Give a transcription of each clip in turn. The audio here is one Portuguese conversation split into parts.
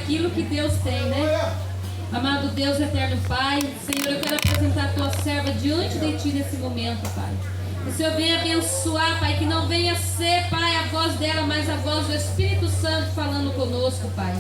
aquilo que Deus tem, né? Amado Deus, eterno Pai, Senhor, eu quero apresentar a tua serva diante de ti nesse momento, Pai. Que o Senhor venha abençoar, Pai, que não venha ser, Pai, a voz dela, mas a voz do Espírito Santo falando conosco, Pai.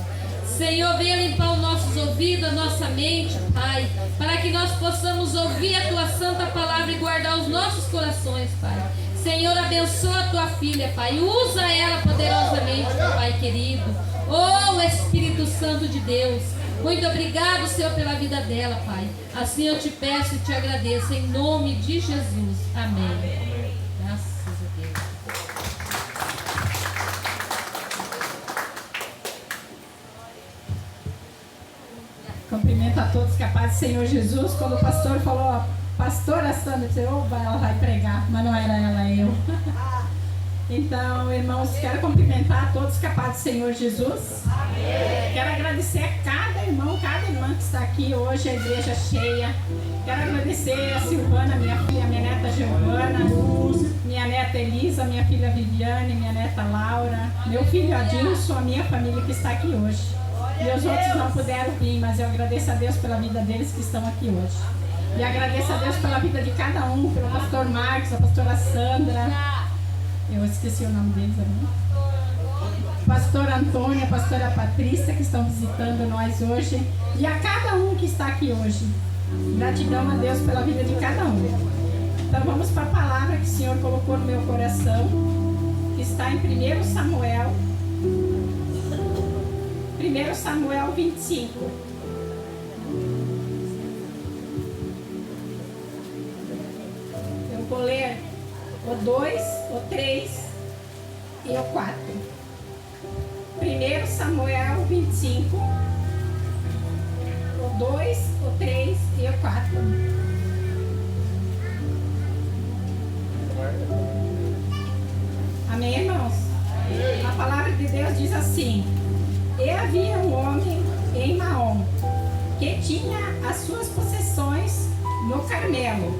Senhor, venha limpar os nossos ouvidos, a nossa mente, Pai, para que nós possamos ouvir a tua santa palavra e guardar os nossos corações, Pai. Senhor, abençoa a tua filha, Pai. Usa ela poderosamente, Pai querido. Oh, Espírito Santo de Deus. Muito obrigado, Senhor, pela vida dela, Pai. Assim eu te peço e te agradeço, em nome de Jesus. Amém. Graças a Deus. Cumprimento a todos, que a paz do Senhor Jesus. Quando o pastor falou, pastora Sandra, disse, opa, ela vai pregar, mas não era ela, eu. Então, irmãos, quero cumprimentar a todos, que a paz do Senhor Jesus. Quero agradecer a cada irmão, cada irmã que está aqui hoje, a igreja cheia. Quero agradecer a Silvana, minha filha, minha neta Giovana, minha neta Elisa, minha filha Viviane, minha neta Laura, meu filho Adilson, a minha família que está aqui hoje. E os outros não puderam vir, mas eu agradeço a Deus pela vida deles que estão aqui hoje. E agradeço a Deus pela vida de cada um, pelo pastor Marcos, a pastora Sandra. Eu esqueci o nome deles, amém? Pastor Antônio, a pastora Patrícia, que estão visitando nós hoje. E a cada um que está aqui hoje. Gratidão a Deus pela vida de cada um. Então vamos para a palavra que o Senhor colocou no meu coração, que está em 1 Samuel 25. Eu vou ler o 2, o 3 e o 4. 1 Samuel 25, o 2, o 3 e o 4. Amém, irmãos? A palavra de Deus diz assim: E havia um homem em Maom, que tinha as suas possessões no Carmelo.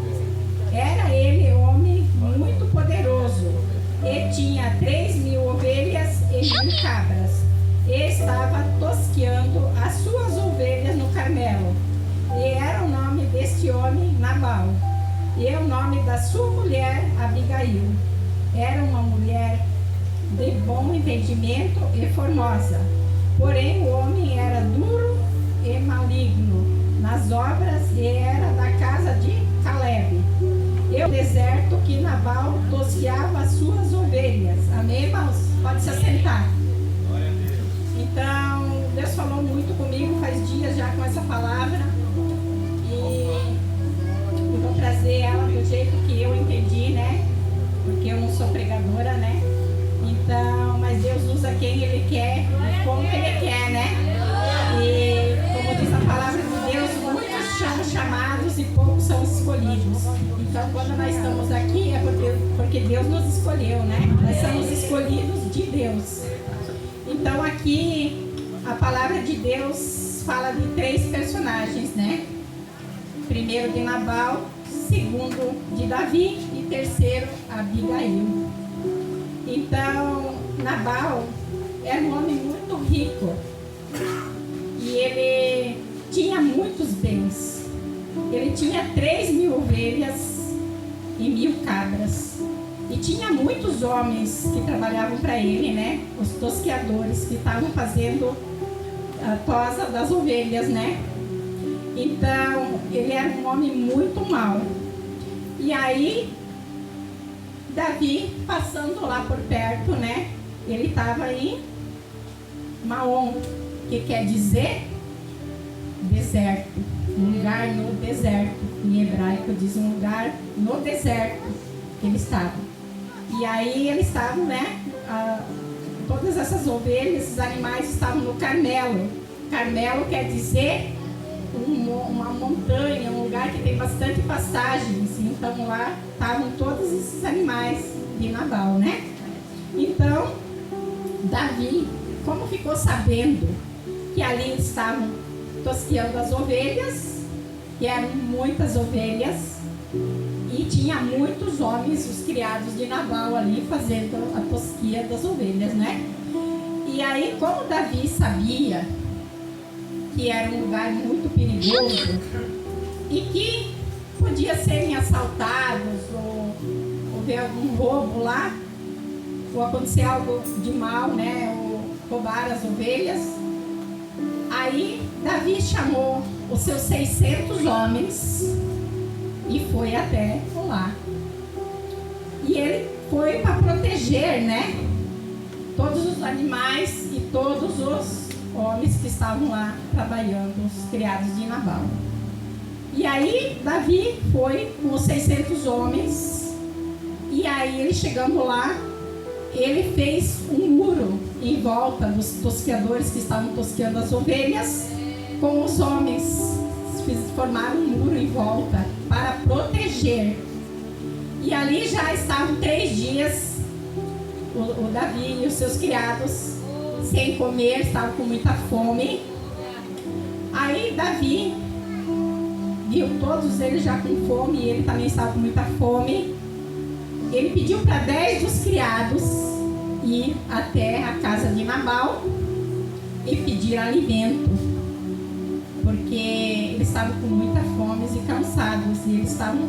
Era ele homem muito poderoso, e tinha 3.000 ovelhas e 1.000 cabras, e estava tosqueando as suas ovelhas no Carmelo. E era o nome deste homem Nabal, e o nome da sua mulher Abigail. Era uma mulher de bom entendimento e formosa, porém o homem era duro e maligno nas obras, e era da casa de Caleb. E o deserto que Nabal tosqueava as suas ovelhas. Amém, irmãos? Pode se assentar. Então, Deus falou muito comigo faz dias já com essa palavra. E eu vou trazer ela do jeito que eu entendi, né? Porque eu não sou pregadora, né? Então, mas Deus usa quem Ele quer, como Ele quer, né? E como diz a palavra de Deus, muitos são chamados e poucos são escolhidos. Então, quando nós estamos aqui é porque Deus nos escolheu, né? Nós somos escolhidos de Deus. Então, aqui a palavra de Deus fala de 3 personagens, né? Primeiro de Nabal, segundo de Davi e terceiro Abigail. Então, Nabal era um homem muito rico e ele tinha muitos bens. Ele tinha 3.000 ovelhas e 1.000 cabras. E tinha muitos homens que trabalhavam para ele, né? Os tosqueadores que estavam fazendo a tosa das ovelhas, né? Então, ele era um homem muito mau. E aí, Davi, passando lá por perto, né? Ele estava em Maom, que quer dizer deserto. Um lugar no deserto. Em hebraico diz um lugar no deserto que ele estava. E aí eles estavam, né? Todas essas ovelhas, esses animais estavam no Carmelo. Carmelo quer dizer uma montanha, um lugar que tem bastante pastagens. Então lá estavam todos esses animais de Nabal, né? Então, Davi, como ficou sabendo que ali estavam tosqueando as ovelhas, que eram muitas ovelhas, e tinha muitos homens, os criados de Nabal ali, fazendo a tosquia das ovelhas, né? E aí, como Davi sabia que era um lugar muito perigoso e que podia serem assaltados ou ver algum roubo lá, ou acontecer algo de mal, né, ou roubar as ovelhas. Aí Davi chamou os seus 600 homens e foi até lá. E ele foi para proteger, né, todos os animais e todos os homens que estavam lá trabalhando, os criados de Nabal. E aí Davi foi com os 600 homens, e aí ele chegando lá, ele fez um muro em volta dos tosqueadores que estavam tosqueando as ovelhas, com os homens. Formaram um muro em volta para proteger. E ali já estavam 3 dias, o Davi e os seus criados, sem comer, estavam com muita fome. Aí Davi viu todos eles já com fome, e ele também estava com muita fome. Ele pediu para 10 dos criados ir até a casa de Nabal e pedir alimento, porque eles estavam com muita fome e cansados, e eles estavam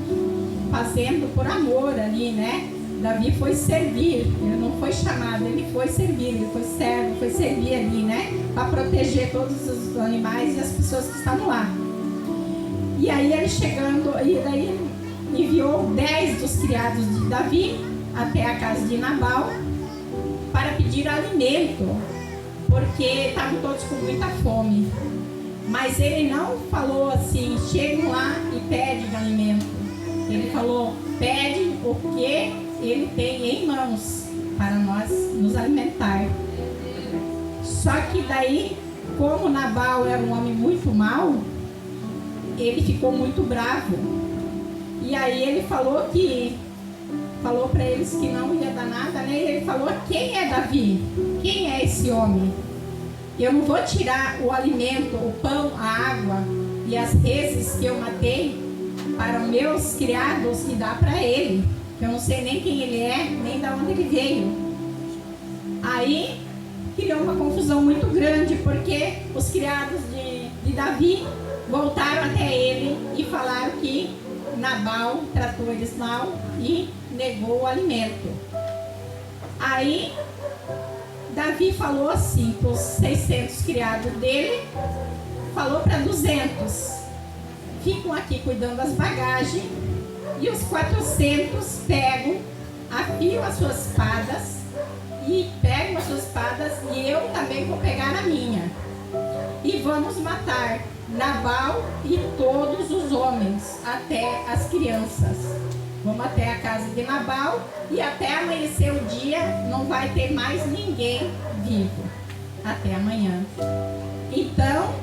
fazendo por amor ali, né? Davi foi servir, ele não foi chamado, ele foi servir, ele foi servo, foi servir ali, né? Para proteger todos os animais e as pessoas que estavam lá. E aí ele chegando, e daí enviou 10 dos criados de Davi até a casa de Nabal para pedir alimento, porque estavam todos com muita fome. Mas ele não falou assim, chegam lá e pedem alimento. Ele falou, pede o que ele tem em mãos para nós nos alimentar. Só que daí, como Nabal era um homem muito mau, ele ficou muito bravo. E aí ele falou para eles que não ia dar nada, né? E ele falou, quem é Davi? Quem é esse homem? Eu não vou tirar o alimento, o pão, a água e as reses que eu matei para os meus criados e dar para ele. Eu não sei nem quem ele é, nem de onde ele veio. Aí criou uma confusão muito grande, porque os criados de Davi voltaram até ele e falaram que Nabal tratou eles mal e negou o alimento. Aí Davi falou assim para os 600 criados dele, falou para 200, ficam aqui cuidando das bagagens, e os 400 pegam, afiam as suas espadas, e pegam as suas espadas, e eu também vou pegar a minha. E vamos matar Nabal e todos os homens, até as crianças. Vamos até a casa de Nabal, e até amanhecer o dia não vai ter mais ninguém vivo. Até amanhã. Então,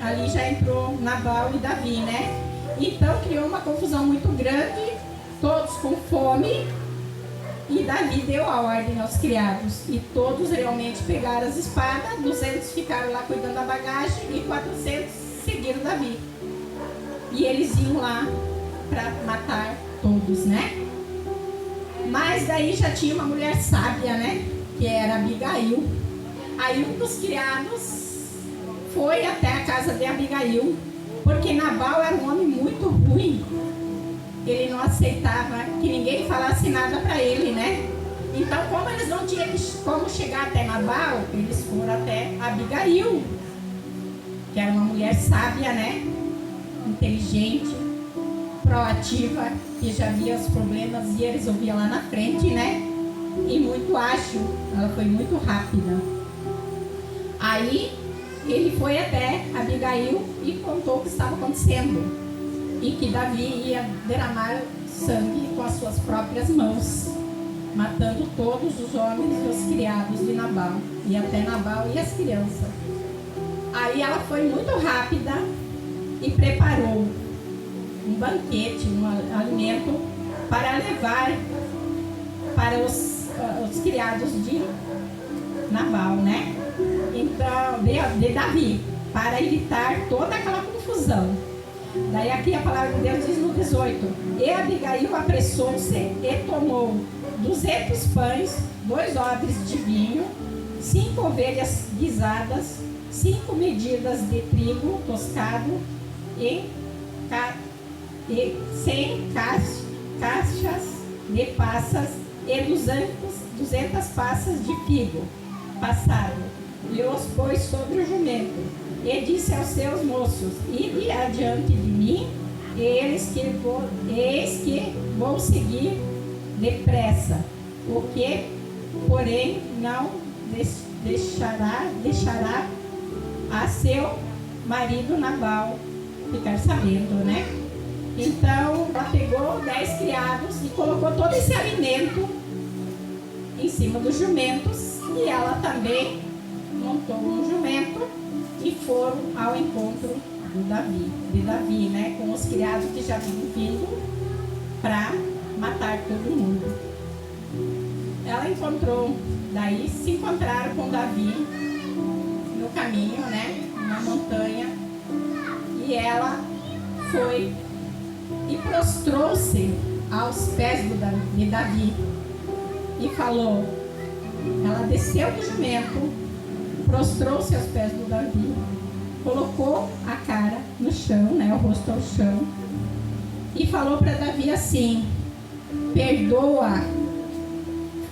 ali já entrou Nabal e Davi, né? Então criou uma confusão muito grande, todos com fome, e Davi deu a ordem aos criados, e todos realmente pegaram as espadas, 200 ficaram lá cuidando da bagagem, e 400 seguiram Davi. E eles iam lá para matar todos, né? Mas daí já tinha uma mulher sábia, né? Que era Abigail. Aí um dos criados foi até a casa de Abigail, porque Nabal era um homem muito ruim. Ele não aceitava que ninguém falasse nada para ele, né? Então, como eles não tinham como chegar até Nabal, eles foram até Abigail, que era uma mulher sábia, né? Inteligente, proativa, que já via os problemas e resolvia lá na frente, né? E muito ágil, ela foi muito rápida. Aí ele foi até Abigail e contou o que estava acontecendo, e que Davi ia derramar sangue com as suas próprias mãos, matando todos os homens e os criados de Nabal, e até Nabal e as crianças. Aí ela foi muito rápida e preparou um banquete, um alimento para levar para os criados de Nabal, né? Então, de Davi, para evitar toda aquela confusão. Daí aqui a palavra de Deus diz no 18: E Abigail apressou-se e tomou 200 pães, 2 odres de vinho, 5 ovelhas guisadas, 5 medidas de trigo tostado e 100 caixas de passas e 200 passas de figo passado, e os pôs sobre o jumento, e disse aos seus moços: ide adiante de mim, eis que vou seguir depressa, o que, porém, não deixará a seu marido Nabal ficar sabendo, né? Então, ela pegou 10 criados e colocou todo esse alimento em cima dos jumentos, e ela também montou um jumento e foram ao encontro de Davi, né? Com os criados que já vinham vindo para matar todo mundo. Ela daí se encontraram com Davi no caminho, né? Na montanha, e ela foi e prostrou-se aos pés de Davi e falou. Ela desceu do jumento, prostrou-se aos pés do Davi, colocou a cara no chão, né, o rosto ao chão, e falou para Davi assim: perdoa,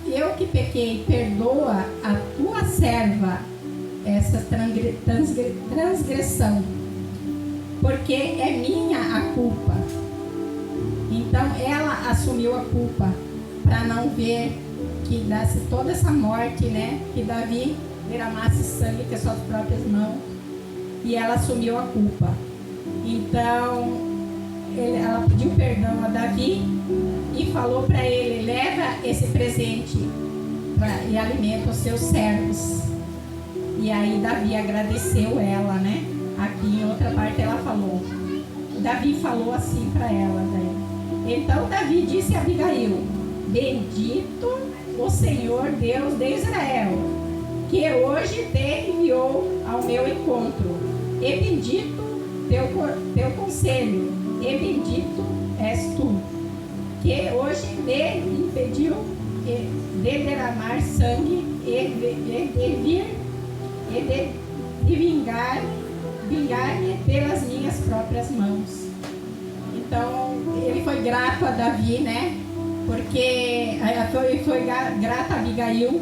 eu que pequei, perdoa a tua serva essa transgressão, porque é minha a culpa. Então ela assumiu a culpa para não ver que desse toda essa morte, né? Que Davi derramasse sangue com as suas próprias mãos, e ela assumiu a culpa. Então ela pediu perdão a Davi e falou para ele: leva esse presente e alimenta os seus servos. E aí Davi agradeceu ela, né? Aqui em outra parte ela falou, Davi falou assim para ela, né? Então Davi disse a Abigail: bendito o Senhor Deus de Israel, que hoje te enviou ao meu encontro, e bendito teu conselho, e bendito és tu, que hoje me impediu de derramar sangue e de vingar-me pelas minhas próprias mãos. Então ele foi grato a Davi, né? Porque foi grato a Abigail,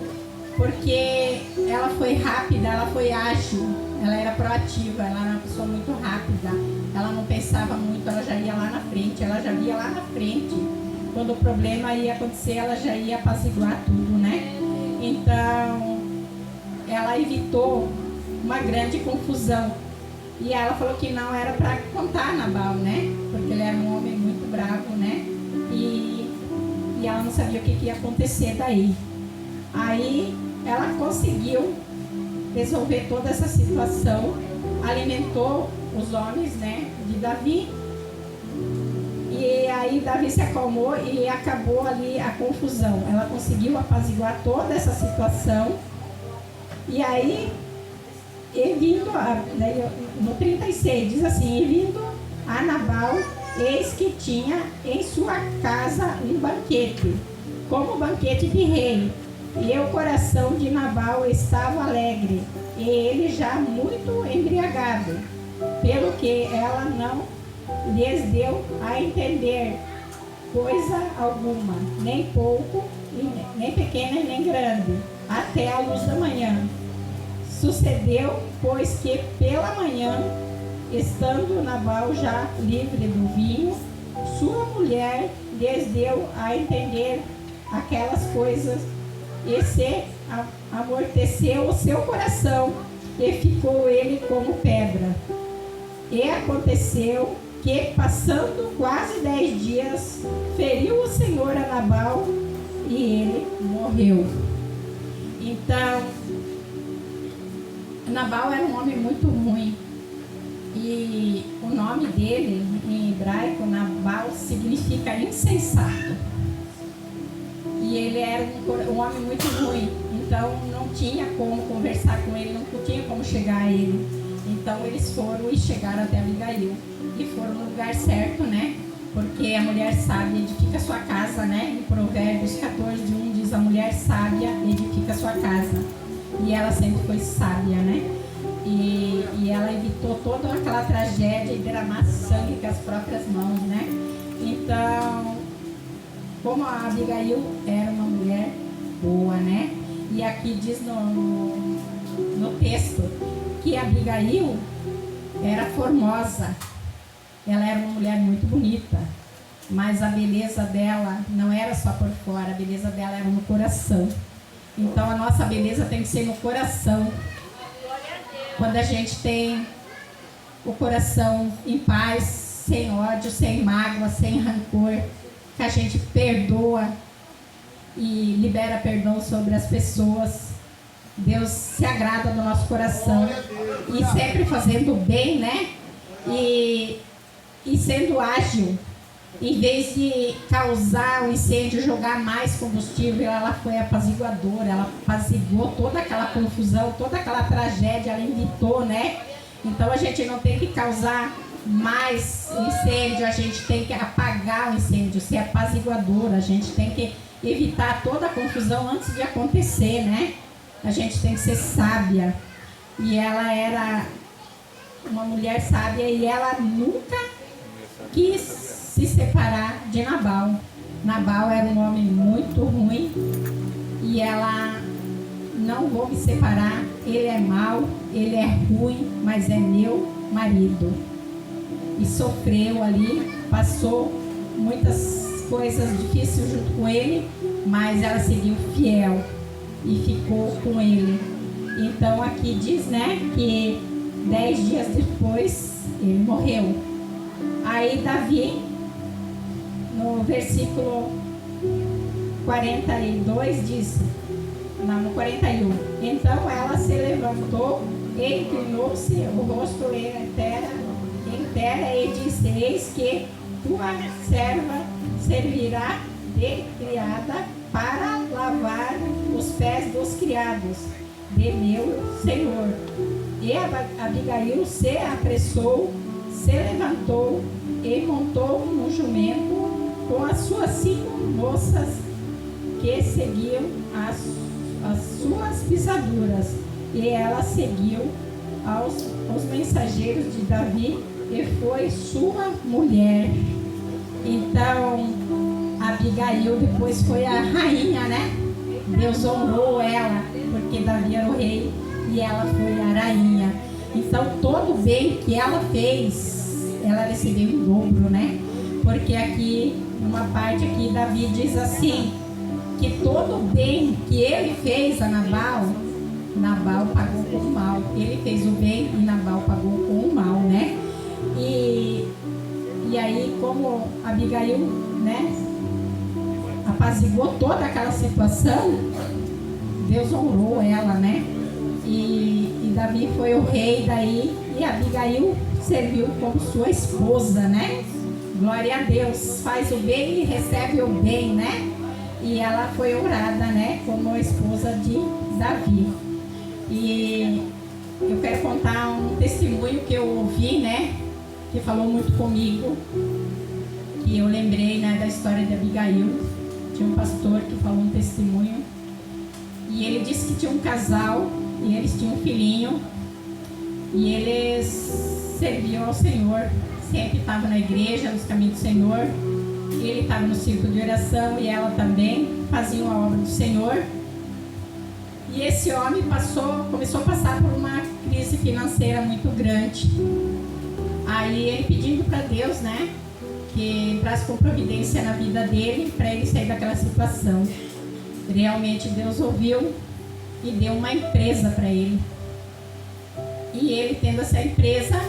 porque ela foi rápida, ela foi ágil, ela era proativa, ela era uma pessoa muito rápida, ela não pensava muito, ela já ia lá na frente, ela já via lá na frente. Quando o problema ia acontecer, ela já ia apaziguar tudo, né? Então ela evitou uma grande confusão. E ela falou que não era para contar a Nabal, né? Porque ele era um homem muito bravo, né? E ela não sabia o que ia acontecer daí. Aí ela conseguiu resolver toda essa situação, alimentou os homens, né, de Davi. E aí Davi se acalmou e acabou ali a confusão. Ela conseguiu apaziguar toda essa situação. E aí, no 36, diz assim: e vindo a Nabal, eis que tinha em sua casa um banquete, como banquete de rei, e o coração de Nabal estava alegre, e ele já muito embriagado, pelo que ela não lhes deu a entender coisa alguma, nem pouco, nem pequena nem grande, até a luz da manhã. Sucedeu, pois, que pela manhã, estando Nabal já livre do vinho, sua mulher lhes deu a entender aquelas coisas, e se amorteceu o seu coração, e ficou ele como pedra. E aconteceu que, passando quase 10 dias, feriu o Senhor a Nabal, e ele morreu. Então, Nabal era um homem muito ruim, e o nome dele em hebraico, Nabal, significa insensato, e ele era um homem muito ruim, então não tinha como conversar com ele, não tinha como chegar a ele. Então eles foram e chegaram até Abigail, e foram no lugar certo, né? Porque a mulher sábia edifica sua casa, né? Em Provérbios 14:1 diz: a mulher sábia edifica sua casa. E ela sempre foi sábia, né? E ela evitou toda aquela tragédia de derramar sangue com as próprias mãos, né? Então, como a Abigail era uma mulher boa, né? E aqui diz no texto que a Abigail era formosa. Ela era uma mulher muito bonita, mas a beleza dela não era só por fora, a beleza dela era no coração. Então a nossa beleza tem que ser no coração. Quando a gente tem o coração em paz, sem ódio, sem mágoa, sem rancor, que a gente perdoa e libera perdão sobre as pessoas, Deus se agrada do nosso coração. E sempre fazendo bem, né? E sendo ágil. Em vez de causar um incêndio, jogar mais combustível, ela foi apaziguadora, ela apaziguou toda aquela confusão, toda aquela tragédia, ela evitou, né? Então a gente não tem que causar mais incêndio, a gente tem que apagar o incêndio, ser apaziguadora, a gente tem que evitar toda a confusão antes de acontecer, né? A gente tem que ser sábia. E ela era uma mulher sábia e ela nunca quis se separar de Nabal. Nabal era um homem muito ruim e ela, não vou me separar, ele é mau, ele é ruim, mas é meu marido. E sofreu ali, passou muitas coisas difíceis junto com ele, mas ela seguiu fiel e ficou com ele. Então aqui diz, né, que 10 dias depois ele morreu. Aí Davi, no versículo 42 diz, não, no 41, então ela se levantou e inclinou-se o rosto em terra e disse, eis que tua serva servirá de criada para lavar os pés dos criados de meu senhor. E Abigail se apressou, se levantou e montou no jumento com as suas 5 moças que seguiam as suas pisaduras. E ela seguiu aos mensageiros de Davi e foi sua mulher. Então, Abigail depois foi a rainha, né? Deus honrou ela, porque Davi era o rei e ela foi a rainha. Então, todo o bem que ela fez, ela recebeu em dobro, né? Porque aqui, numa parte aqui, Davi diz assim, que todo o bem que ele fez a Nabal, Nabal pagou com o mal. Ele fez o bem e Nabal pagou com o mal, né? E aí, como Abigail, né, apaziguou toda aquela situação, Deus honrou ela, né? E Davi foi o rei daí, e Abigail serviu como sua esposa, né? Glória a Deus, faz o bem e recebe o bem, né? E ela foi honrada, né, como esposa de Davi. E eu quero contar um testemunho que eu ouvi, né, que falou muito comigo, que eu lembrei, né, da história de Abigail. Tinha um pastor que falou um testemunho e ele disse que tinha um casal e eles tinham um filhinho e eles serviam ao Senhor, sempre estavam na igreja, nos caminhos do Senhor. Ele estava no círculo de oração e ela também faziam a obra do Senhor. E esse homem começou a passar por uma crise financeira muito grande. Aí ele pedindo para Deus, né, que entrasse com providência na vida dele para ele sair daquela situação. Realmente Deus ouviu e deu uma empresa para ele. E ele, tendo essa empresa,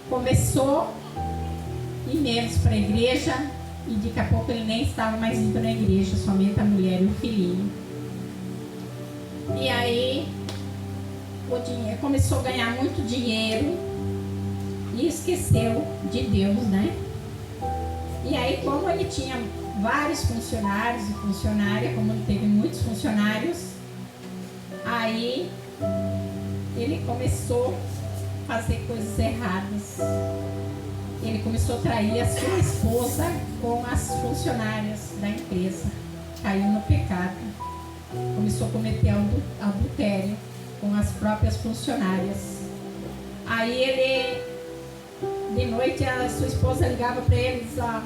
começou a ir menos para a igreja e daqui a pouco ele nem estava mais indo na igreja, somente a mulher e o filhinho. E aí o dinheiro começou a ganhar muito dinheiro e esqueceu de Deus, né? E aí, como ele tinha vários funcionários e funcionárias, como ele teve muitos funcionários, aí ele começou a fazer coisas erradas. Ele começou a trair a sua esposa com as funcionárias da empresa. Caiu no pecado. Começou a cometer adultério com as próprias funcionárias. Aí ele, de noite, a sua esposa ligava para ele e dizia: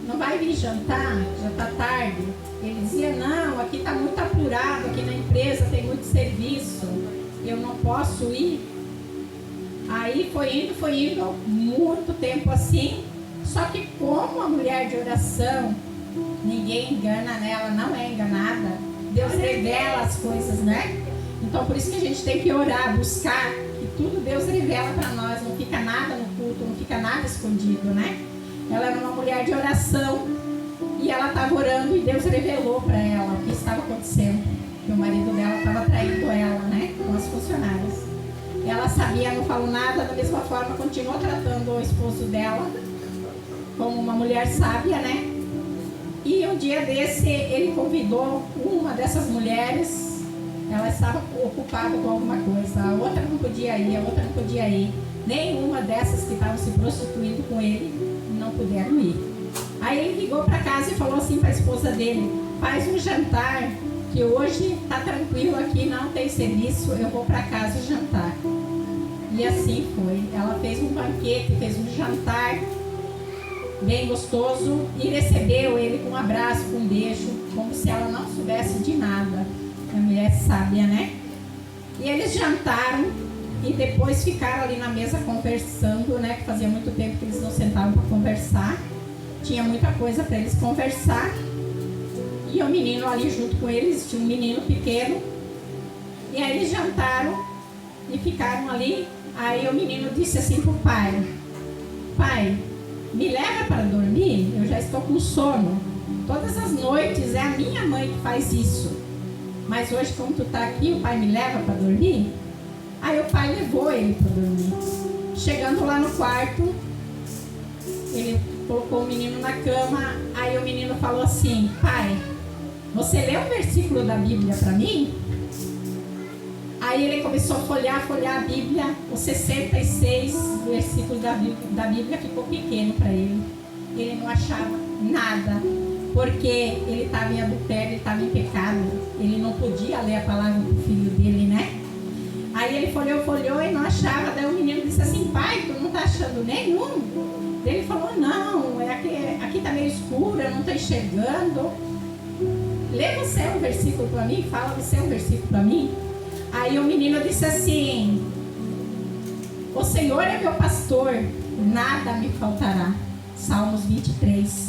não vai vir jantar? Já está tarde. Ele dizia: não, aqui está muito apurado, aqui na empresa tem muito serviço, eu não posso ir. Aí foi indo, muito tempo assim. Só que como a mulher de oração, ninguém engana nela, não é enganada. Deus revela as coisas, né? Então por isso que a gente tem que orar, buscar, que tudo Deus revela para nós, não fica nada no culto, não fica nada escondido, né? Ela era uma mulher de oração e ela estava orando e Deus revelou para ela o que estava acontecendo, que o marido dela estava traindo ela, né? Com as funcionárias. Ela sabia, não falou nada, da mesma forma continuou tratando o esposo dela como uma mulher sábia, né? E um dia desse ele convidou uma dessas mulheres, ela estava ocupada com alguma coisa, a outra não podia ir, a outra não podia ir. Nenhuma dessas que estavam se prostituindo com ele não puderam ir. Aí ele ligou para casa e falou assim para a esposa dele: faz um jantar, que hoje está tranquilo aqui, não tem serviço, eu vou para casa jantar. E assim foi. Ela fez um banquete, fez um jantar bem gostoso e recebeu ele com um abraço, com um beijo, como se ela não soubesse de nada. A mulher sábia, né? E eles jantaram e depois ficaram ali na mesa conversando, né? Que fazia muito tempo que eles não sentavam para conversar. Tinha muita coisa para eles conversar. E o menino ali junto com eles, tinha um menino pequeno. E aí eles jantaram e ficaram ali. Aí o menino disse assim pro pai: pai, me leva para dormir, eu já estou com sono. Todas as noites é a minha mãe que faz isso. Mas hoje, como tu tá aqui, o pai me leva para dormir? Aí o pai levou ele para dormir. Chegando lá no quarto, ele colocou o menino na cama. Aí o menino falou assim: pai, você lê um versículo da Bíblia para mim? Aí ele começou a folhear a Bíblia. Os 66 versículos da Bíblia ficou pequeno para ele. Ele não achava nada, porque ele estava em adultério, ele estava em pecado. Ele não podia ler a palavra do filho dele, né? Aí ele folheou e não achava. Daí o menino disse assim: pai, tu não está achando nenhum? Ele falou: não, aqui está meio escuro, eu não estou enxergando. Lê você um versículo para mim, fala você um versículo para mim. Aí o menino disse assim: o Senhor é meu pastor, nada me faltará. Salmos 23.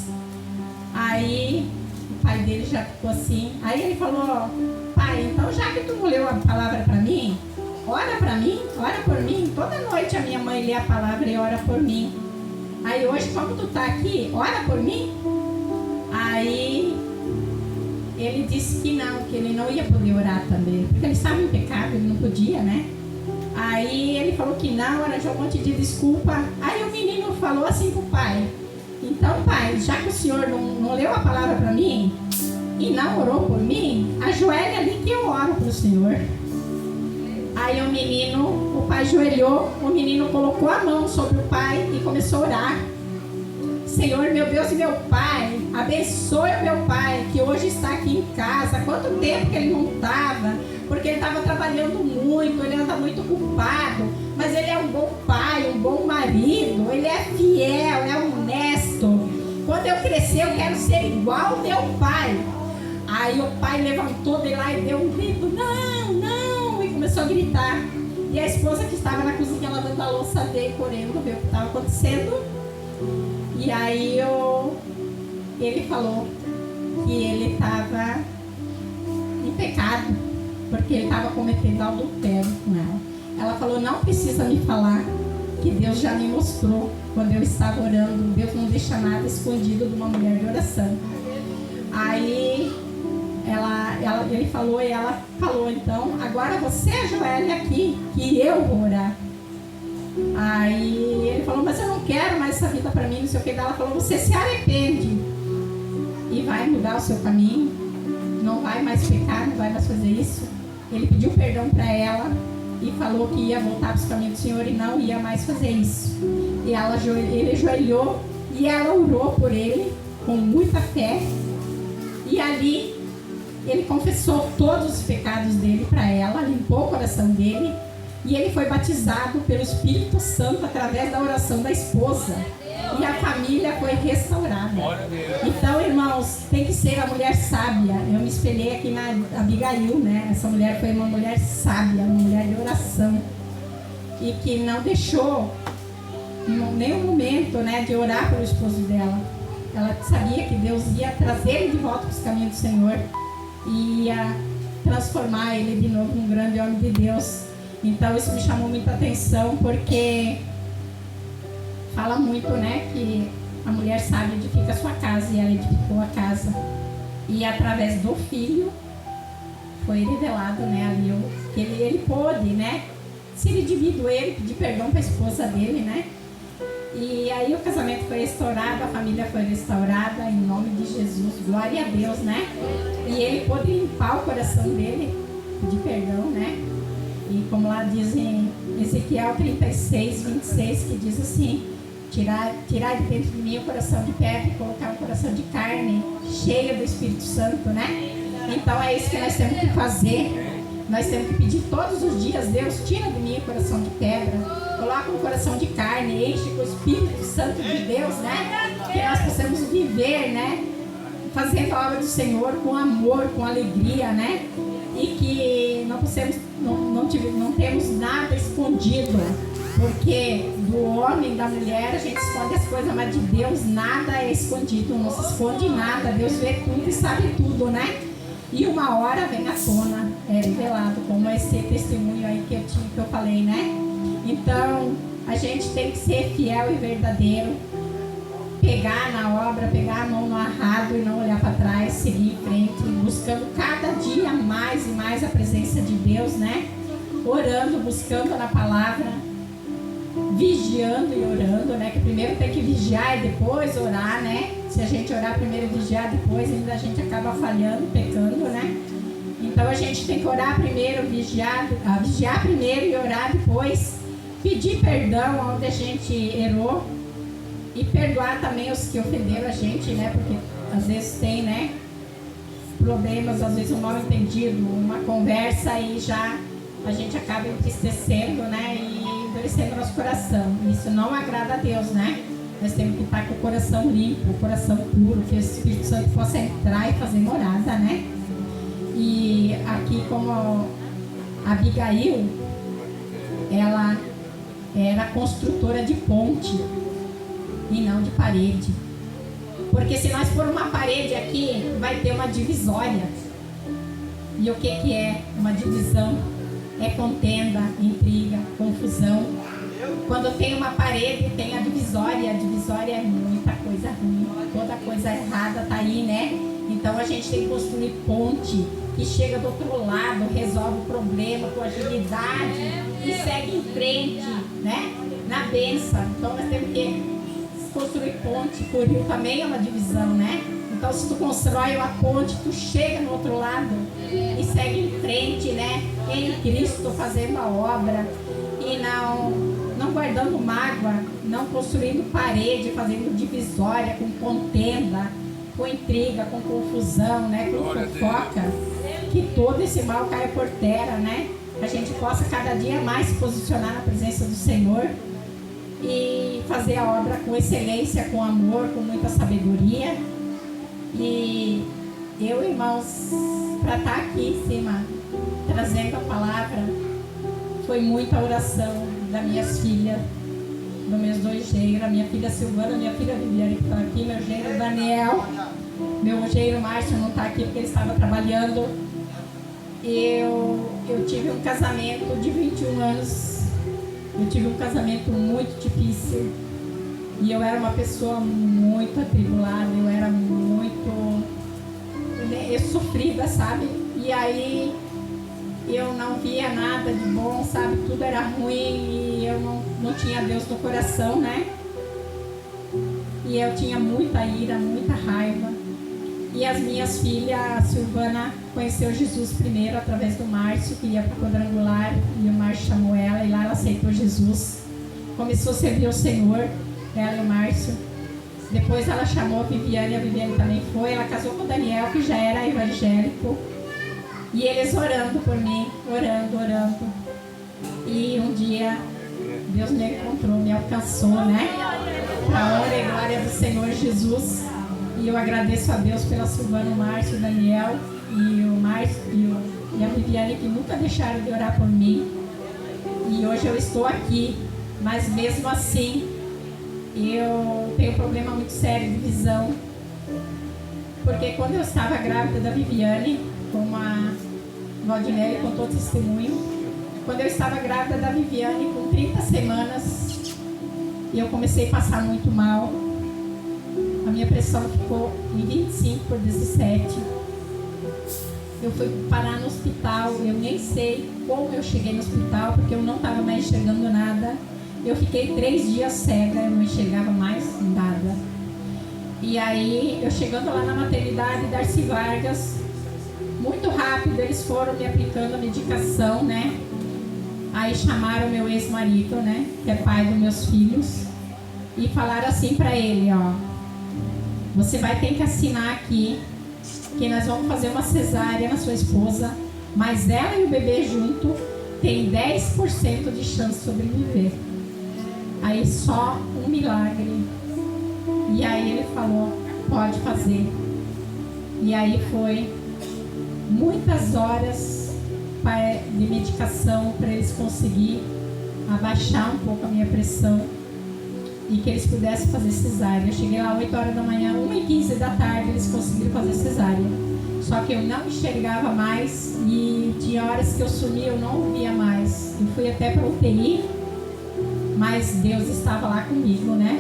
Aí o pai dele já ficou assim. Aí ele falou: pai, então já que tu não leu a palavra para mim, ora para mim, ora por mim. Toda noite a minha mãe lê a palavra e ora por mim. Aí hoje, como tu tá aqui, ora por mim. Aí ele disse que ele não ia poder orar também, porque ele estava em pecado, ele não podia, né? Aí ele falou que não, arranjou um monte de desculpa. Aí o menino falou assim pro pai: então pai, já que o senhor não leu a palavra para mim e não orou por mim, ajoelhe ali que eu oro pro senhor. Aí o pai ajoelhou, o menino colocou a mão sobre o pai e começou a orar: Senhor, meu Deus e meu Pai, abençoe o meu pai, que hoje está aqui em casa. Quanto tempo que ele não estava, porque ele estava trabalhando muito, ele anda muito ocupado, mas ele é um bom pai, um bom marido, ele é fiel, é honesto. Quando eu crescer, eu quero ser igual ao meu pai. Aí o pai levantou de lá e deu um grito: não, não, e começou a gritar. E a esposa que estava na cozinha lavando a louça veio correndo ver o que estava acontecendo. E aí ele falou que ele estava em pecado, porque ele estava cometendo adultério com ela. Ela falou: não precisa me falar, que Deus já me mostrou quando eu estava orando. Deus não deixa nada escondido de uma mulher de oração. Aí ele falou, e ela falou: então, agora você ajoelha aqui, que eu vou orar. Aí ele falou: mas eu não quero mais essa vida para mim, não sei o que. Ela falou: você se arrepende e vai mudar o seu caminho, não vai mais pecar, não vai mais fazer isso. Ele pediu perdão para ela e falou que ia voltar para os caminhos do Senhor e não ia mais fazer isso. E ele ajoelhou e ela orou por ele com muita fé. E ali ele confessou todos os pecados dele para ela, limpou o coração dele, e ele foi batizado pelo Espírito Santo através da oração da esposa. E a família foi restaurada. Então, irmãos, tem que ser a mulher sábia. Eu me espelhei aqui na Abigail, né? Essa mulher foi uma mulher sábia, uma mulher de oração. E que não deixou nenhum momento, né, de orar pelo esposo dela. Ela sabia que Deus ia trazer ele de volta para os caminhos do Senhor. E ia transformar ele de novo num grande homem de Deus. Então isso me chamou muita atenção, porque fala muito, né, que a mulher sábia edifica a sua casa, e ela edificou a casa. E através do filho foi revelado, né, ali que ele pôde, né, se redimido ele, pedir perdão para a esposa dele, né. E aí o casamento foi restaurado, a família foi restaurada, em nome de Jesus, glória a Deus, né. E ele pôde limpar o coração dele, pedir perdão, né. E como lá diz em Ezequiel 36, 26, que diz assim: tirar de dentro de mim o coração de pedra e colocar um coração de carne, cheio do Espírito Santo, né? Então é isso que nós temos que fazer. Nós temos que pedir todos os dias: Deus, tira de mim o coração de pedra, coloca um coração de carne, enche com o Espírito Santo de Deus, né? Que nós possamos viver, né, fazendo a obra do Senhor com amor, com alegria, né? E que não temos nada escondido, porque do homem e da mulher a gente esconde as coisas, mas de Deus nada é escondido, não se esconde nada. Deus vê tudo e sabe tudo, né? E uma hora vem à tona, é revelado, como esse testemunho aí que eu falei, né? Então a gente tem que ser fiel e verdadeiro, pegar na obra, pegar a mão no arado e não olhar para trás, seguir em frente, buscando cada dia mais e mais a presença de Deus, né? Orando, buscando na palavra, vigiando e orando, né? Que primeiro tem que vigiar e depois orar, né? Se a gente orar primeiro e vigiar depois, ainda a gente acaba falhando, pecando, né? Então a gente tem que orar primeiro, vigiar primeiro e orar depois, pedir perdão onde a gente errou e perdoar também os que ofenderam a gente, né? Porque às vezes tem, né, problemas, às vezes um mal entendido, uma conversa e já a gente acaba entristecendo, né? E endurecendo nosso coração. Isso não agrada a Deus, né? Nós temos que estar com o coração limpo, o coração puro, que o Espírito Santo possa entrar e fazer morada, né? E aqui, como a Abigail, ela era construtora de ponte e não de parede. Porque se nós for uma parede aqui, vai ter uma divisória. E o que é uma divisão? É contenda, intriga, confusão. Quando tem uma parede, tem a divisória. A divisória é muita coisa ruim, toda coisa errada está aí, né? Então a gente tem que construir ponte que chega do outro lado, resolve o problema com agilidade e segue em frente, né? Na bênção. Então nós temos que construir ponte. Coril também é uma divisão, né? Então se tu constrói uma ponte, tu chega no outro lado e segue em frente, né? Em Cristo, fazendo a obra e não guardando mágoa, não construindo parede, fazendo divisória com contenda, com intriga, com confusão, né? Com fofoca, que todo esse mal caia por terra, né? A gente possa cada dia mais se posicionar na presença do Senhor e fazer a obra com excelência, com amor, com muita sabedoria. E eu, irmãos, para estar aqui em cima trazendo a palavra, foi muita oração das minhas filhas, dos meus dois genros, a minha filha Silvana, minha filha Viviane que está aqui, meu genro Daniel, meu genro Márcio não está aqui porque ele estava trabalhando. Eu tive um casamento de 21 anos, eu tive um casamento muito difícil e eu era uma pessoa muito atribulada, eu era muito sofrida, sabe? E aí eu não via nada de bom, sabe? Tudo era ruim e eu não tinha Deus no coração, né? E eu tinha muita ira, muita raiva. E as minhas filhas, a Silvana conheceu Jesus primeiro através do Márcio, que ia para o quadrangular, e o Márcio chamou ela e lá ela aceitou Jesus. Começou a servir ao Senhor, ela e o Márcio. Depois ela chamou a Viviane também foi. Ela casou com o Daniel, que já era evangélico. E eles orando por mim, orando. E um dia Deus me encontrou, me alcançou, né? A honra e glória do Senhor Jesus. E eu agradeço a Deus pela Silvana, o Márcio, o Daniel e o Márcio e a Viviane, que nunca deixaram de orar por mim. E hoje eu estou aqui, mas mesmo assim eu tenho um problema muito sério de visão. Porque quando eu estava grávida da Viviane, como a Valdinelli contou testemunho, quando eu estava grávida da Viviane, com 30 semanas, eu comecei a passar muito mal. A minha pressão ficou em 25/17. Eu fui parar no hospital, eu nem sei como eu cheguei no hospital, porque eu não estava mais enxergando nada. Eu fiquei 3 dias cega, eu não enxergava mais nada. E aí, eu chegando lá na maternidade, Darcy Vargas, muito rápido eles foram me aplicando a medicação, né? Aí chamaram meu ex-marido, né? Que é pai dos meus filhos, e falaram assim pra ele, ó: você vai ter que assinar aqui que nós vamos fazer uma cesárea na sua esposa, mas ela e o bebê junto tem 10% de chance de sobreviver. Aí só um milagre. E aí ele falou: pode fazer. E aí foi muitas horas de medicação para eles conseguirem abaixar um pouco a minha pressão e que eles pudessem fazer cesárea. Eu cheguei lá 8 horas da manhã, 1h15 da tarde, eles conseguiram fazer cesárea. Só que eu não enxergava mais e tinha horas que eu sumia, eu não via mais. Eu fui até para UTI, mas Deus estava lá comigo, né?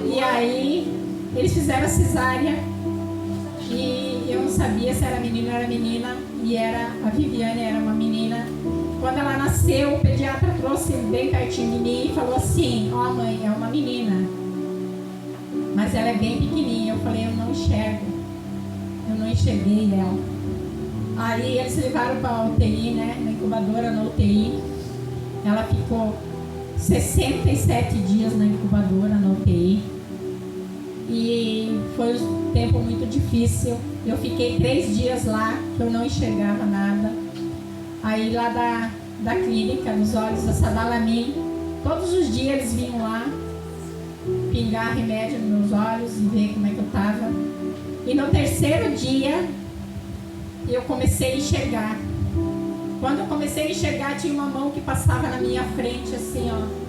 E aí eles fizeram a cesárea e eu não sabia se era menino ou era menina, e a Viviane era uma menina. Quando ela nasceu, o pediatra trouxe bem pertinho de mim e falou assim: ó, mãe, é uma menina, mas ela é bem pequenininha. Eu falei: eu não enxergo, eu não enxerguei ela. Aí eles levaram para a UTI, né, na incubadora, na UTI. Ela ficou 67 dias na incubadora, na UTI. E foi um tempo muito difícil. Eu fiquei 3 dias lá, que eu não enxergava nada. Aí lá da clínica, nos olhos da Sadalamin, todos os dias eles vinham lá pingar remédio nos meus olhos e ver como é que eu estava. E no 3º dia eu comecei a enxergar. Quando eu comecei a enxergar, tinha uma mão que passava na minha frente assim, ó.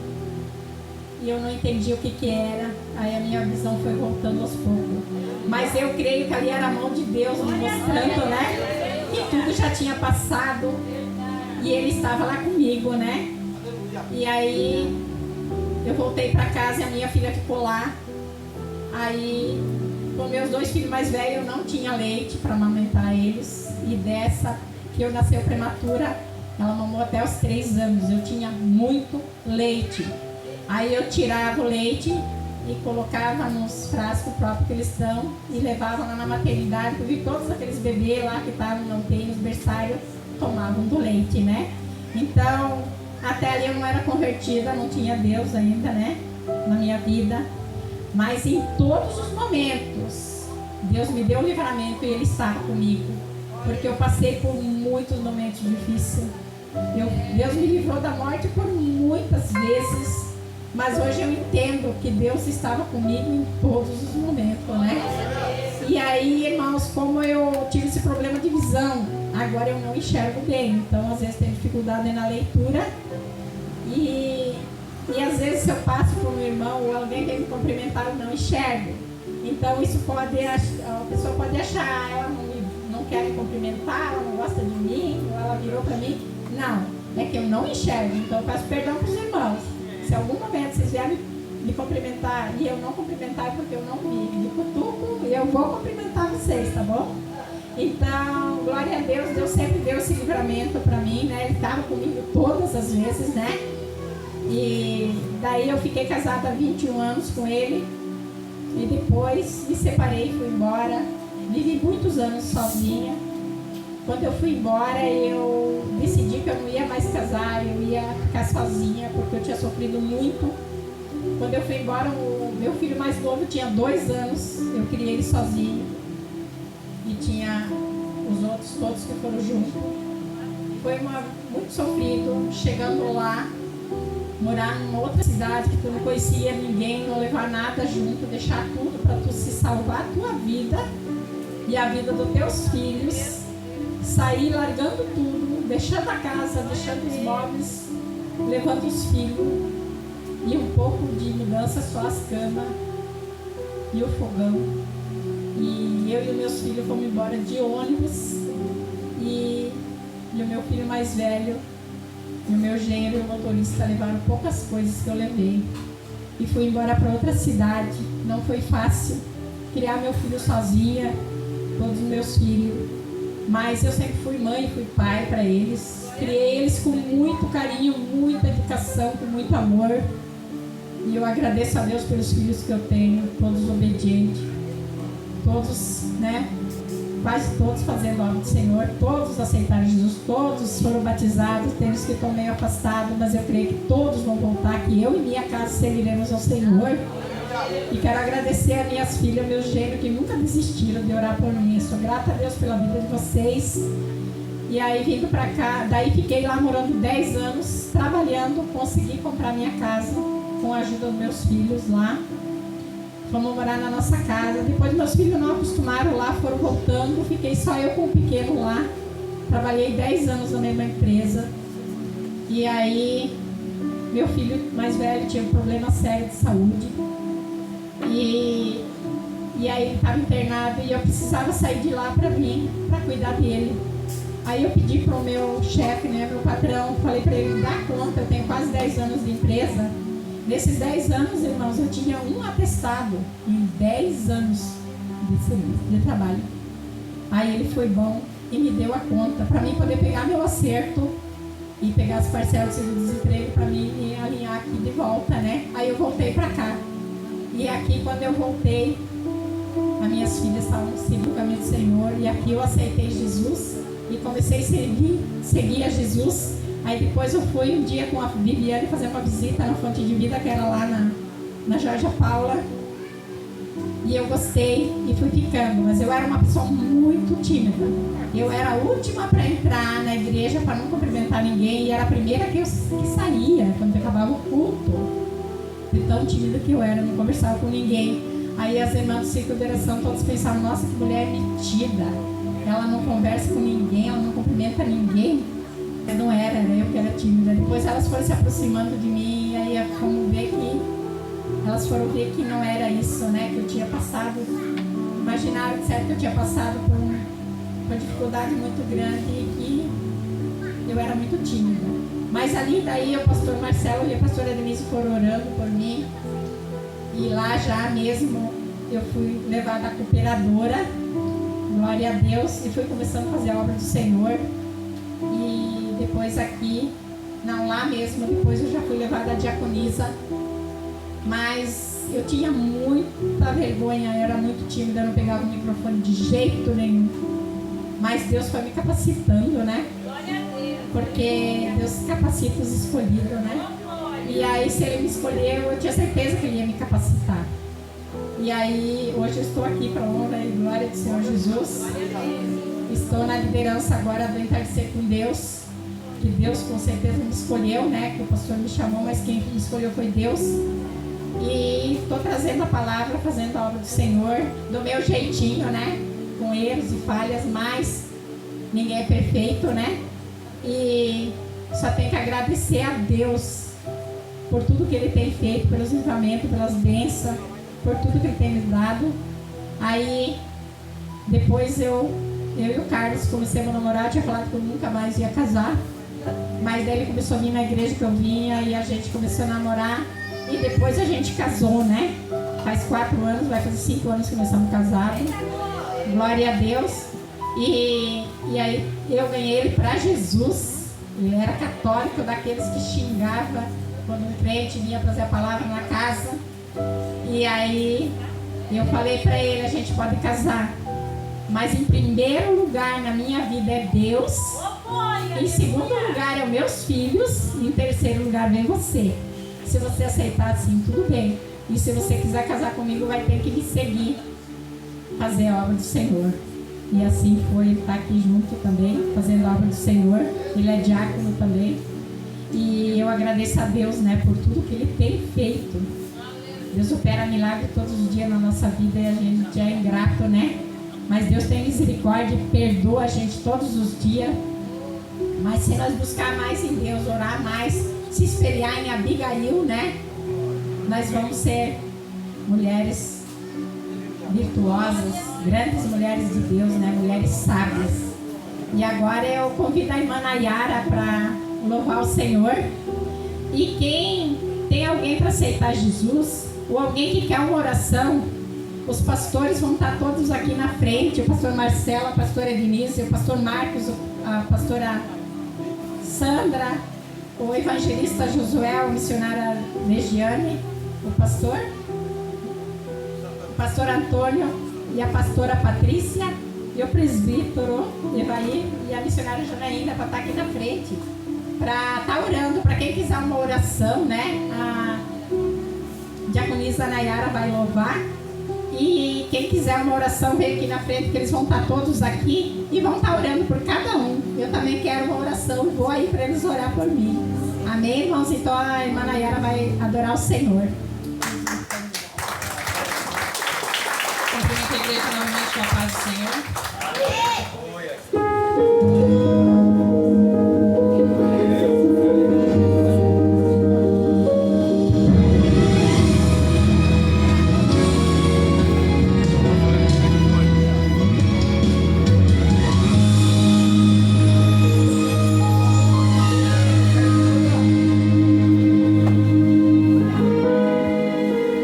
E eu não entendi o que era. Aí a minha visão foi voltando aos poucos. Mas eu creio que ali era a mão de Deus me mostrando, né? Que tudo já tinha passado. E Ele estava lá comigo, né? E aí eu voltei para casa e a minha filha ficou lá. Aí, com meus 2 filhos mais velhos, eu não tinha leite para amamentar eles. E dessa que eu nasceu prematura, ela mamou até os 3 anos. Eu tinha muito leite. Aí eu tirava o leite e colocava nos frascos próprios que eles estão e levava lá na maternidade. Eu vi todos aqueles bebês lá que estavam na UTI, nos berçários, tomavam do leite, né? Então, até ali eu não era convertida, não tinha Deus ainda, né? Na minha vida. Mas em todos os momentos, Deus me deu o livramento e Ele estava comigo. Porque eu passei por muitos momentos difíceis. Deus me livrou da morte por muitas vezes. Mas hoje eu entendo que Deus estava comigo em todos os momentos, né? E aí, irmãos, como eu tive esse problema de visão, agora eu não enxergo bem. Então, às vezes, tenho dificuldade na leitura. E às vezes, se eu passo por um irmão ou alguém que me cumprimentar, eu não enxergo. Então, isso pode, a pessoa pode achar, ela não quer me cumprimentar, ela não gosta de mim, ou ela virou para mim. Não, é que eu não enxergo. Então, eu peço perdão para os irmãos. Se algum momento vocês vierem me cumprimentar e eu não cumprimentar porque eu não vi de cutuco, eu vou cumprimentar vocês, tá bom? Então, glória a Deus, Deus sempre deu esse livramento para mim, né? Ele estava comigo todas as vezes, né? E daí eu fiquei casada há 21 anos com ele e depois me separei, fui embora, vivi muitos anos sozinha. Quando eu fui embora, eu decidi que eu não ia mais casar, eu ia ficar sozinha, porque eu tinha sofrido muito. Quando eu fui embora, o meu filho mais novo tinha 2 anos, eu criei ele sozinho. E tinha os outros todos que foram juntos. Foi muito sofrido, chegando lá, morar numa outra cidade que tu não conhecia ninguém, não levar nada junto, deixar tudo para tu se salvar a tua vida e a vida dos teus filhos, sair largando tudo, deixando a casa, deixando os móveis, levando os filhos e um pouco de mudança, só as camas e o fogão. E eu e os meus filhos fomos embora de ônibus e o meu filho mais velho e o meu genro e o motorista levaram poucas coisas que eu levei. E fui embora para outra cidade. Não foi fácil criar meu filho sozinha, todos os meus filhos. Mas eu sempre fui mãe, fui pai para eles. Criei eles com muito carinho, muita educação, com muito amor. E eu agradeço a Deus pelos filhos que eu tenho, todos obedientes. Todos, né? Quase todos fazendo a obra do Senhor, todos aceitaram Jesus, todos foram batizados, tem uns que estão meio afastados, mas eu creio que todos vão voltar, que eu e minha casa serviremos ao Senhor. E quero agradecer a minhas filhas, meus gêmeos, que nunca desistiram de orar por mim. Sou grata a Deus pela vida de vocês. E aí vindo pra cá, daí fiquei lá morando 10 anos, trabalhando, consegui comprar minha casa, com a ajuda dos meus filhos lá. Fomos morar na nossa casa. Depois meus filhos não acostumaram lá, foram voltando. Fiquei só eu com o pequeno lá. Trabalhei 10 anos na mesma empresa. E aí, meu filho mais velho tinha um problema sério de saúde. E aí ele estava internado e eu precisava sair de lá para vir, para cuidar dele. Aí eu pedi para o meu chefe, né, meu patrão, falei para ele, dá conta, eu tenho quase 10 anos de empresa. Nesses 10 anos, irmãos, eu tinha um atestado em 10 anos de trabalho. Aí ele foi bom e me deu a conta para mim poder pegar meu acerto e pegar as parcelas do desemprego para mim e alinhar aqui de volta, né? Aí eu voltei para cá. E aqui, quando eu voltei, as minhas filhas estavam seguindo o caminho do Senhor. E aqui eu aceitei Jesus e comecei a seguir a Jesus. Aí depois eu fui um dia com a Viviane fazer uma visita na Fonte de Vida, que era lá na Jorge Paula. E eu gostei e fui ficando, mas eu era uma pessoa muito tímida. Eu era a última para entrar na igreja, para não cumprimentar ninguém, e era a primeira que saía, quando acabava o culto. De tão tímida que eu era, não conversava com ninguém. Aí as irmãs do ciclo de oração todos pensavam, nossa, que mulher metida. Ela não conversa com ninguém, ela não cumprimenta ninguém. Eu não era eu que era tímida. Depois elas foram se aproximando de mim, e aí fomos ver que elas foram ver que não era isso, né? Que eu tinha passado, imaginaram de certo que eu tinha passado por uma dificuldade muito grande e que eu era muito tímida. Mas ali daí o pastor Marcelo e a pastora Denise foram orando por mim. E lá já mesmo eu fui levada à cooperadora, glória a Deus, e fui começando a fazer a obra do Senhor. E depois aqui, não lá mesmo, depois eu já fui levada à diaconisa. Mas eu tinha muita vergonha, eu era muito tímida, eu não pegava o microfone de jeito nenhum. Mas Deus foi me capacitando, né? Porque Deus capacita os escolhidos, né? E aí, se Ele me escolheu, eu tinha certeza que Ele ia me capacitar. E aí, hoje eu estou aqui para a honra e glória do Senhor Jesus. Estou na liderança agora do Entardecer com Deus. Que Deus com certeza me escolheu, né? Que o pastor me chamou, mas quem me escolheu foi Deus. E estou trazendo a palavra, fazendo a obra do Senhor, do meu jeitinho, né? Com erros e falhas, mas ninguém é perfeito, né? E só tenho que agradecer a Deus por tudo que Ele tem feito, pelos livramentos, pelas bênçãos, por tudo que Ele tem me dado. Aí, depois eu e o Carlos começamos a namorar, eu tinha falado que eu nunca mais ia casar. Mas daí ele começou a vir na igreja que eu vinha e a gente começou a namorar. E depois a gente casou, né? Faz 4 anos, vai fazer 5 anos que nós estamos casados. Glória a Deus. E aí eu ganhei ele para Jesus. Ele era católico, daqueles que xingava quando um crente vinha trazer a palavra na casa. E aí eu falei para ele, a gente pode casar, mas em primeiro lugar na minha vida é Deus, em segundo lugar é os meus filhos, e em terceiro lugar vem você. Se você aceitar assim, tudo bem. E se você quiser casar comigo, vai ter que me seguir, fazer a obra do Senhor. E assim foi, ele está aqui junto também, fazendo a obra do Senhor. Ele é diácono também. E eu agradeço a Deus, né, por tudo que ele tem feito. Deus opera milagre todos os dias na nossa vida e a gente é ingrato, né? Mas Deus tem misericórdia e perdoa a gente todos os dias. Mas se nós buscar mais em Deus, orar mais, se espelhar em Abigail, né? Nós vamos ser mulheres virtuosas, grandes mulheres de Deus, né? Mulheres sábias. E agora eu convido a irmã Nayara para louvar o Senhor. E quem tem alguém para aceitar Jesus, ou alguém que quer uma oração, os pastores vão estar todos aqui na frente. O pastor Marcelo, a pastora Denise, o pastor Marcos, a pastora Sandra, o evangelista Josué, a missionária Regiane, o pastor Antônio e a pastora Patrícia e o presbítero Evaí e a missionária Janaína para estar aqui na frente, para estar orando. Para quem quiser uma oração, né? A diaconisa Nayara vai louvar. E quem quiser uma oração, vem aqui na frente, que eles vão estar todos aqui e vão estar orando por cada um. Eu também quero uma oração, vou aí para eles orar por mim. Amém, irmãos? Então a irmã Nayara vai adorar o Senhor. Cumprimento a igreja novamente com a paz do Senhor.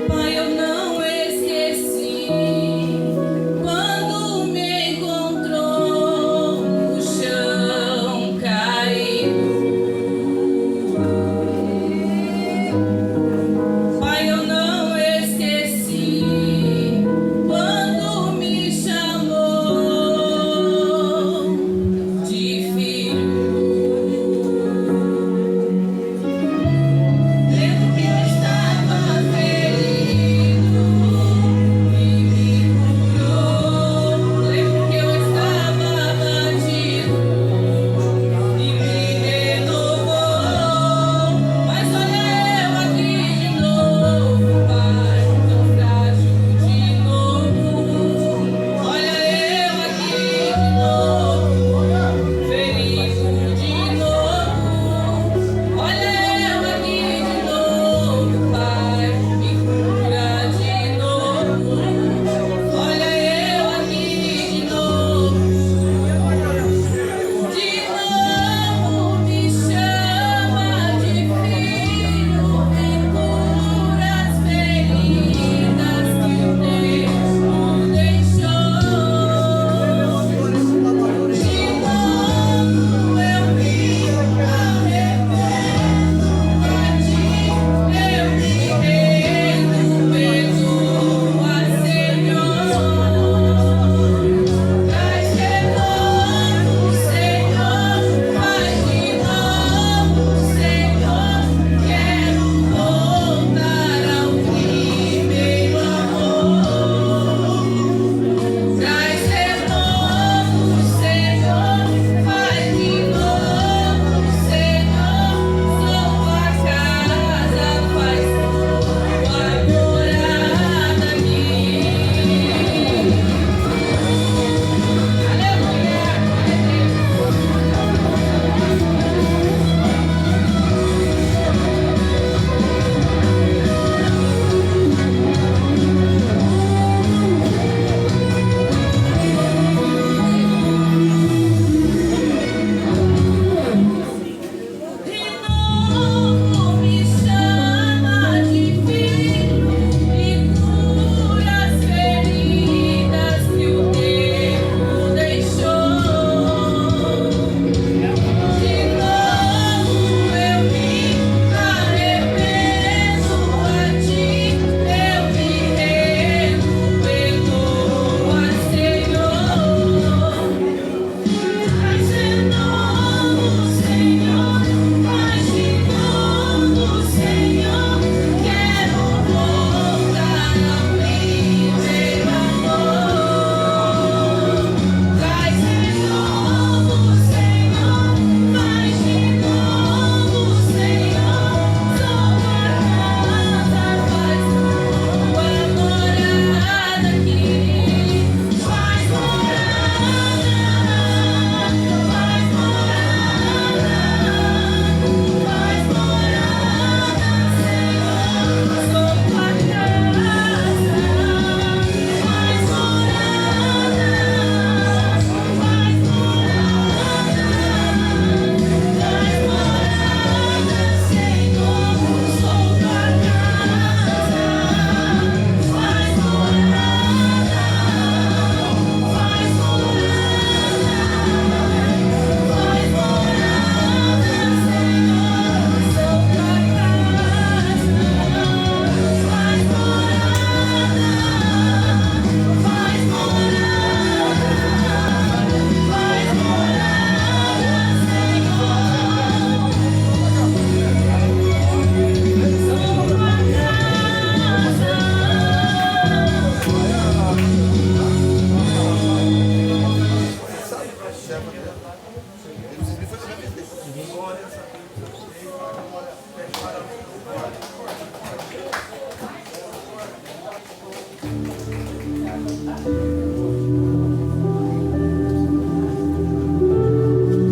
Pai, eu não esqueci quando me encontrou.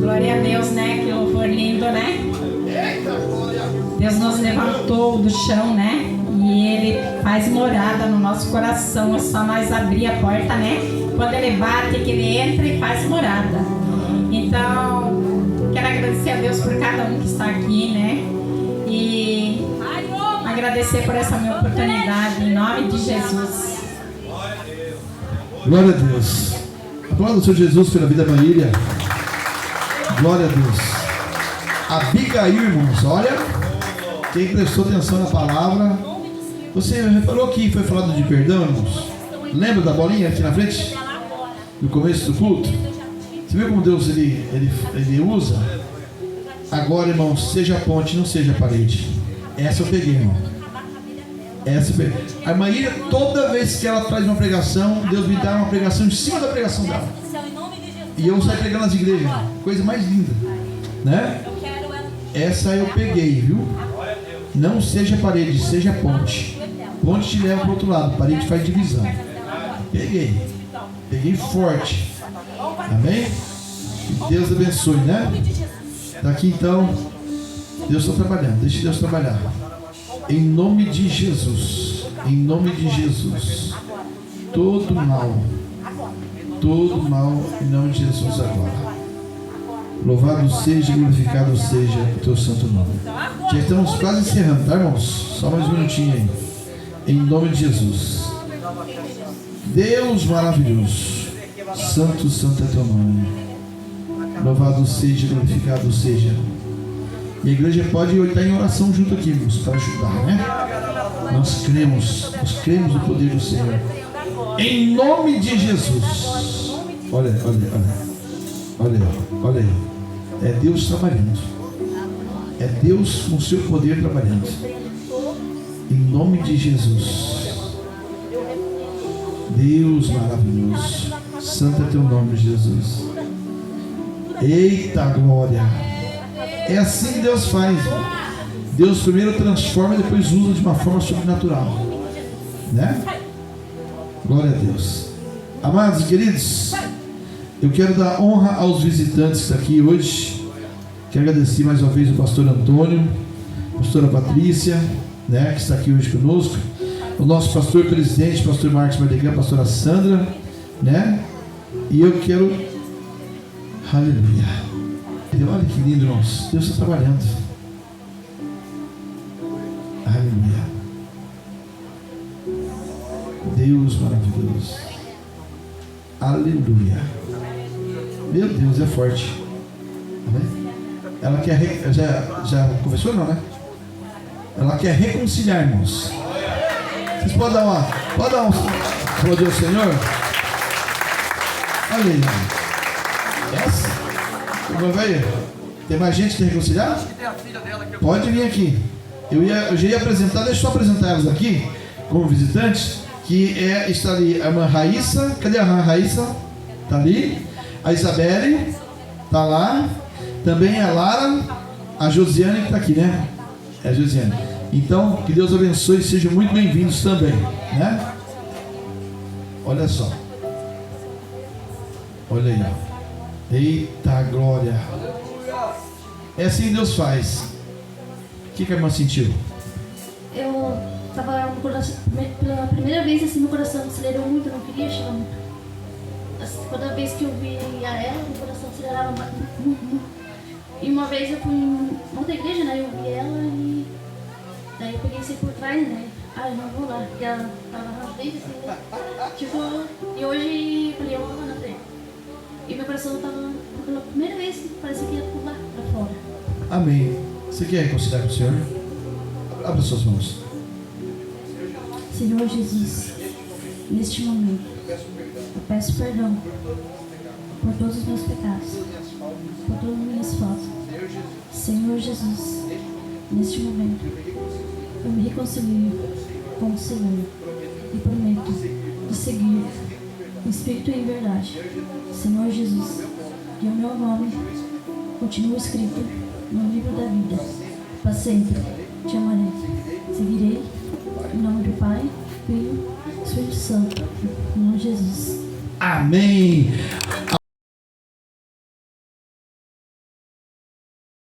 Glória a Deus, né? Que louvor lindo, né? Deus nos levantou do chão, né? E Ele faz morada no nosso coração. É só nós abrir a porta, né? Quando Ele bate, que Ele entra e faz morada. Então, quero agradecer a Deus por cada um que está aqui, né? E agradecer por essa minha oportunidade, em nome de Jesus. Glória a Deus. Aplauda o Senhor Jesus pela vida da Maília. Glória a Deus. Abigail, irmãos, olha, quem prestou atenção na palavra, você reparou que foi falado de perdão, irmãos? Lembra da bolinha aqui na frente? No começo do culto? Você viu como Deus ele usa? Agora, irmãos, seja ponte, não seja parede. Essa eu peguei, irmão. Essa eu peguei. A Maília, toda vez que ela traz uma pregação, Deus me dá uma pregação em cima da pregação dela. E eu saio pregando nas igrejas, irmão. Coisa mais linda, né? Essa eu peguei, viu? Não seja parede, seja ponte. Ponte te leva para o outro lado, parede faz divisão. Peguei forte. Amém? Que Deus abençoe, né? Daqui então, Deus está trabalhando, deixe Deus trabalhar. Em nome de Jesus, em nome de Jesus, todo mal, em nome de Jesus agora. Louvado seja e glorificado seja o teu santo nome. Já estamos quase encerrando, tá, irmãos? Só mais um minutinho aí. Em nome de Jesus. Deus maravilhoso, santo, santo é teu nome. Louvado seja, glorificado seja. E a igreja pode estar em oração junto aqui, irmãos, para ajudar, né? Nós cremos no poder do Senhor. Em nome de Jesus. Olha aí. É Deus trabalhando. É Deus com o seu poder trabalhando. Em nome de Jesus. Deus maravilhoso. Santo é teu nome, Jesus. Eita glória. É assim que Deus faz. Deus primeiro transforma e depois usa de uma forma sobrenatural, né? Glória a Deus. Amados e queridos, eu quero dar honra aos visitantes que estão aqui hoje. Quero agradecer mais uma vez o pastor Antônio, a pastora Patrícia, né, que está aqui hoje conosco, o nosso pastor presidente, pastor Marcos Mardegan, a pastora Sandra, né? E eu quero, aleluia. Olha que lindo, irmãos. Deus está trabalhando. Aleluia. Deus maravilhoso. Aleluia. Meu Deus, é forte. Amém? Ela quer. Já conversou, não, né? Ela quer reconciliar, irmãos. Vocês podem dar uma. Pode dar um. Aplaudir ao Senhor? Olha aí, essa. Tem mais gente que quer reconciliar? Pode vir aqui. Eu já ia apresentar, deixa eu apresentar elas aqui como visitantes, que está ali a irmã Raíssa. Cadê a irmã Raíssa? Está ali. A Isabelle está lá. Também a Lara, a Josiane que está aqui, né? É a Josiane. Então, que Deus abençoe e sejam muito bem-vindos também, né? Olha só. Olha aí, ó. Eita glória. É assim que Deus faz. O que a irmã sentiu? Eu estava no coração, pela primeira vez assim, meu coração acelerou muito, eu não queria chorar muito. Toda vez que eu via ela, meu coração acelerava muito. E uma vez eu fui em outra igreja, né? Eu vi ela e daí eu peguei e saí por trás, né? Eu não vou lá, porque ela estava na frente, assim, né? Tipo, e hoje eu falei, eu vou lá na frente. E meu coração estava, pela primeira vez, parecia que ia pular para fora. Amém. Você quer reconciliar com o Senhor? Abra suas mãos. Senhor Jesus, neste momento, eu peço perdão por todos os meus pecados, por todas as minhas faltas. Senhor Jesus, neste momento, eu me reconcilio com o Senhor e prometo de seguir em espírito e em verdade. Senhor Jesus, que o meu nome continue escrito no livro da vida. Para sempre te amarei. Seguirei em nome do Pai, Filho e Espírito Santo. Em nome de Jesus. Amém.